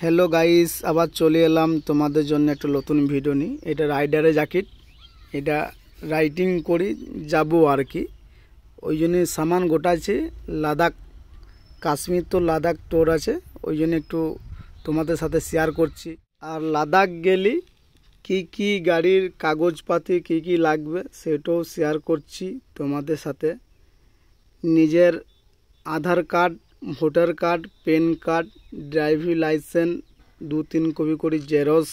Hello guys, আবার চলে এলাম তোমাদের জন্য একটা নতুন ভিডিও নিয়ে। এটা রাইডারের জ্যাকেট, এটা রাইডিং করি যাব আর কি। ওই জন্য সামান গোটাছে। লাদাখ কাশ্মীর তো লাদাখ টোর আছে, ওই জন্য একটু তোমাদের সাথে শেয়ার করছি। আর লাদাখ গেলে কি কি গাড়ির কাগজপাতি কি কি লাগবে সেটাও শেয়ার করছি তোমাদের সাথে। নিজের Aadhaar card, voter card, PAN card, driving licence 2-3 copy করে জেরক্স,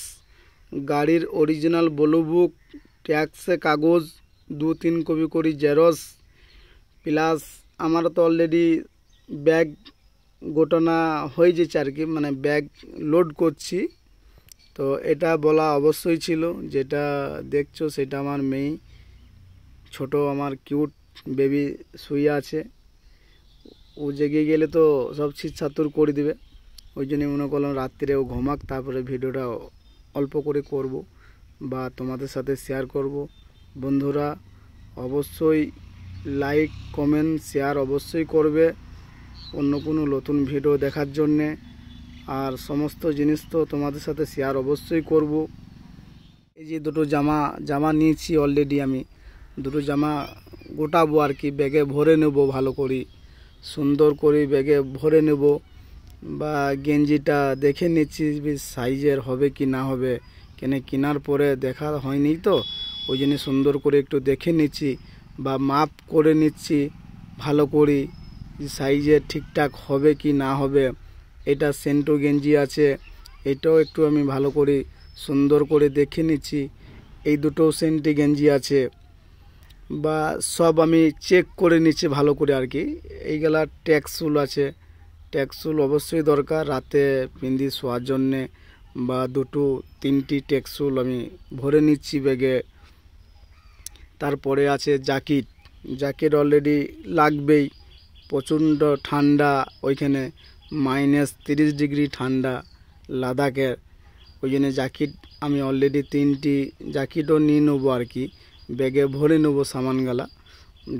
গাড়ির অরিজিনাল ব্লু বুক, ট্যাক্সের কাগজ 2-3 কপি করে জেরক্স, প্লাস আমার তো অলরেডি ব্যাগ গোটানো হয়ে যেছে আর কি, মানে ব্যাগ লোড করছি। তো এটা বলা অবশ্যই ছিল। যেটা দেখছো সেটা আমার মেয়ে, ছোট আমার কিউট বেবি শুয়ে আছে। ও জেগে গেলে তো সব ছিটছাতুর করে দিবে, ওই জন্য মনে করলাম রাত্রে ও ঘুমাক, তারপরে ভিডিওটা অল্প করে করব বা তোমাদের সাথে শেয়ার করব। বন্ধুরা অবশ্যই লাইক কমেন্ট শেয়ার অবশ্যই করবে অন্য কোনো নতুন ভিডিও দেখার জন্যে। আর সমস্ত জিনিস তো তোমাদের সাথে শেয়ার অবশ্যই করব। এই যে দুটো জামা নিয়েছি অলরেডি, আমি দুটো জামা গোটাবো আর কি, ব্যাগে ভরে নেব, ভালো করে সুন্দর করে ব্যাগে ভরে নেব। বা গেঞ্জিটা দেখে নিচ্ছি সাইজের হবে কি না হবে, কেন কেনার পরে দেখা হয়নি তো, ওই জন্য সুন্দর করে একটু দেখে নিচ্ছি বা মাপ করে নিচ্ছি ভালো করে, সাইজের ঠিকঠাক হবে কি না হবে। এটা সেন্টো গেঞ্জি আছে, এটাও একটু আমি ভালো করে সুন্দর করে দেখে নিচ্ছি। এই দুটো সেন্টি গেঞ্জি আছে, বা সব আমি চেক করে নিচ্ছি ভালো করে আর কি। এইগুলা ট্যাক্সুল আছে, ট্যাক্সুল অবশ্যই দরকার রাতে পিন্দি শোয়ার জন্যে, বা 2-3টি ট্যাক্সুল আমি ভরে নিচ্ছি ব্যাগে। তারপরে আছে জ্যাকেট অলরেডি লাগবেই, প্রচণ্ড ঠান্ডা ওইখানে, -30 ডিগ্রি ঠান্ডা লাদাখের। ওই জন্য জ্যাকেট আমি অলরেডি 3টি জ্যাকেটও নিয়ে নেবো আর কি, ব্যাগে ভরে নেবো সামানগুলা।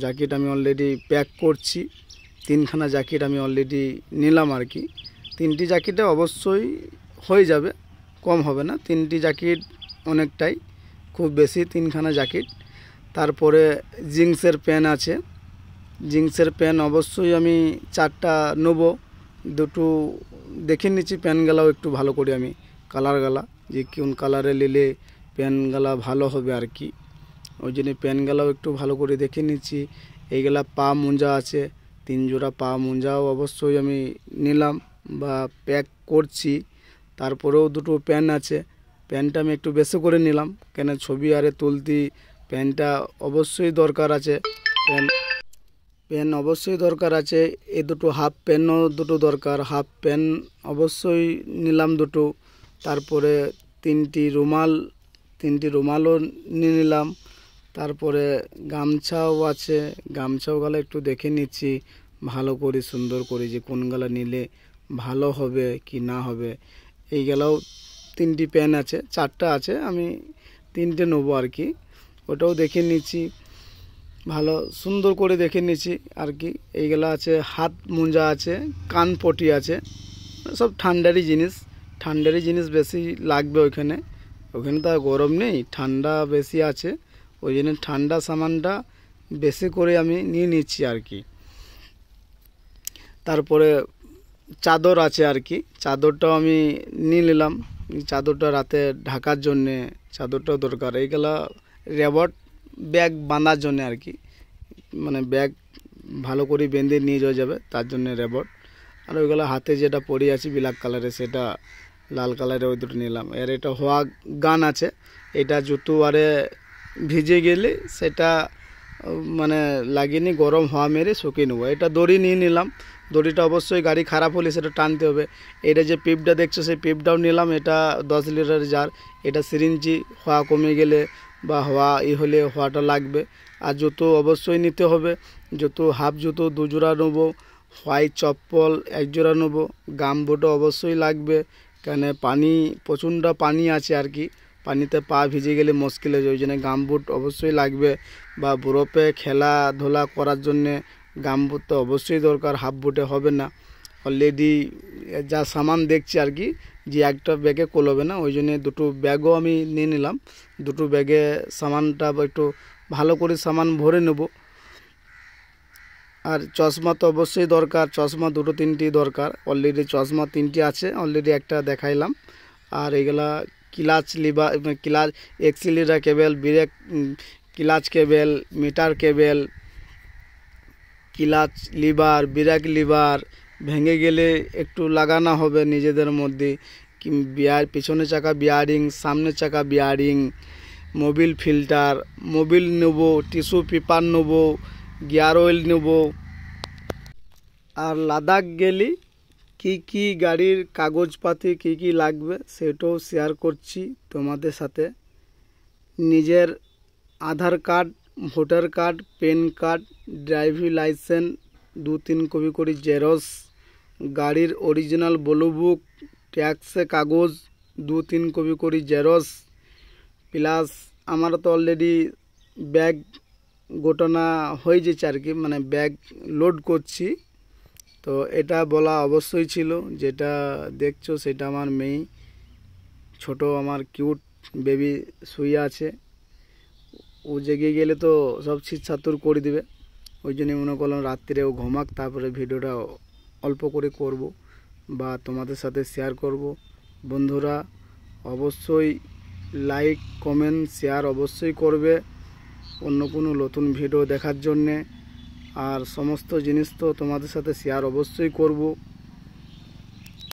জ্যাকেট আমি অলরেডি প্যাক করছি, 3খানা জ্যাকেট আমি অলরেডি নিলাম আর কি। 3টি জ্যাকেটে অবশ্যই হয়ে যাবে, কম হবে না। 3টি জ্যাকেট অনেকটাই, খুব বেশি 3খানা জ্যাকেট। তারপরে জিন্সের প্যান্ট আছে, জিন্সের প্যান্ট অবশ্যই আমি 4টা নেব। দুটো দেখে নিচ্ছি প্যান্টগুলাও একটু ভালো করে আমি, কালারগুলা যে কোন কালারে নিলে প্যান্টগুলা ভালো হবে আর কি, ওই জন্য প্যান্টগুলাও একটু ভালো করে দেখে নিচ্ছি। এইগুলা পা মোজা আছে, 3 জোড়া পা মোজাও অবশ্যই আমি নিলাম বা প্যাক করছি। তারপরেও দুটো প্যান্ট আছে, প্যান্টটা আমি একটু বেশি করে নিলাম, কেন ছবি আরে তুলতে প্যান্টটা অবশ্যই দরকার আছে। প্যান্ট অবশ্যই দরকার আছে। এই দুটো হাফ প্যান্টও দুটো দরকার, হাফ প্যান্ট অবশ্যই নিলাম দুটো। তারপরে 3টি রুমালও নিয়ে নিলাম। তারপরে গামছাও আছে, গামছাওগুলো একটু দেখে নিচ্ছি ভালো করে সুন্দর করে, যে কোনগুলো নিলে ভালো হবে কি না হবে। এইগুলাও 3টি প্যান্ট আছে, 4টা আছে, আমি 3টে নেবো আর কি। ওটাও দেখে নিচ্ছি ভালো সুন্দর করে দেখে নিচ্ছি আর কি। এইগুলো আছে, হাত মোজা আছে, কানপটি আছে, সব ঠান্ডারই জিনিস বেশি লাগবে ওইখানে তো গরম নেই, ঠান্ডা বেশি আছে, ওই জন্য ঠান্ডা সামানটা বেশি করে আমি নিয়ে নিচ্ছি আর কি। তারপরে চাদর আছে আর কি, চাদরটাও আমি নিয়ে নিলাম, চাদরটা রাতে ঢাকার জন্যে চাদরটাও দরকার। এইগুলা রেবট ব্যাগ বাঁধার জন্য আর কি, মানে ব্যাগ ভালো করে বেঁধে নিয়ে যাওয়া যাবে তার জন্য রেবট। আর ওইগুলো হাতে যেটা পরে আছি ব্ল্যাক কালারের, সেটা লাল কালারের, ওই দুটো নিলাম। এর এটা হওয়া গান আছে, এটা জুতো আরে ভিজে গেলে সেটা মানে লাগিয়ে নিয়ে গরম হওয়া মেরে শুকিয়ে নেবো। এটা দড়ি নিয়ে নিলাম, দড়িটা অবশ্যই গাড়ি খারাপ হলে সেটা টানতে হবে। এটা যে পিপটা দেখছো সেই পিপটাও নিলাম, এটা 10 লিটার জার। এটা সিরিঞ্জি হওয়া কমে গেলে বা হওয়া হলে হওয়াটা লাগবে। আর জুতো অবশ্যই নিতে হবে, জুতো হাফ জুতো 2 জোড়া নেবো, হোয়াইট চপ্পল 1 জোড়া নেবো, গামবুটও অবশ্যই লাগবে, কেন প্রচণ্ড পানি আছে আর কি, পানিতে পা ভিজে গেলে মুশকিল হয়ে যায়, ওই জন্য গামবুট অবশ্যই লাগবে। বা বরফে খেলাধুলা করার জন্যে গামবুট তো অবশ্যই দরকার, হাফ বুটে হবে না। অলরেডি যা সামান দেখছি আর কি, যে একটা ব্যাগে কোলবে না, ওই জন্য দুটো ব্যাগও আমি নিয়ে নিলাম। দুটো ব্যাগে সামানটা একটু ভালো করে সামান ভরে নেব। আর চশমা তো অবশ্যই দরকার, চশমা দুটো তিনটি দরকার। অলরেডি চশমা তিনটি আছে, অলরেডি একটা দেখাইলাম। আর এগুলা clutch lever, clutch accelerator cable, brake clutch cable, meter cable, clutch lever, brake lever ভেঙে গেলে একটু লাগানো হবে নিজেদের মধ্যে। পিছনের চাকা বিয়ারিং, সামনের চাকা বিয়ারিং, মোবিল ফিল্টার, মোবিল নেব, টিস্যু পেপার নেব, গিয়ার অয়েল নেব। আর লাদাখ গেলে কি কি গাড়ির কাগজপাতি কি কি লাগবে সেটাও শেয়ার করছি তোমাদের সাথে। নিজের Aadhaar card, voter card, PAN card, driving licence 2-3 copy করে জেরক্স, গাড়ির অরিজিনাল ব্লু বুক, ট্যাক্সের কাগজ 2-3 কপি করে জেরক্স, প্লাস আমার তো অলরেডি ব্যাগ গোটানো হয়ে যেছে আর কি, মানে ব্যাগ লোড করছি। তো এটা বলা অবশ্যই ছিল, যেটা দেখছো সেটা আমার মেয়ে, ছোট আমার কিউট বেবি শুয়ে আছে। ও জেগে গেলে তো সব ছিটছাতুর করে দিবে, ওই জন্য মনে করলাম রাত্রে ও ঘুমাক, তারপরে ভিডিওটা অল্প করে করব বা তোমাদের সাথে শেয়ার করব। বন্ধুরা অবশ্যই লাইক কমেন্ট শেয়ার অবশ্যই করবে অন্য কোনো নতুন ভিডিও দেখার জন্যে। আর সমস্ত জিনিস তো তোমাদের সাথে শেয়ার অবশ্যই করব।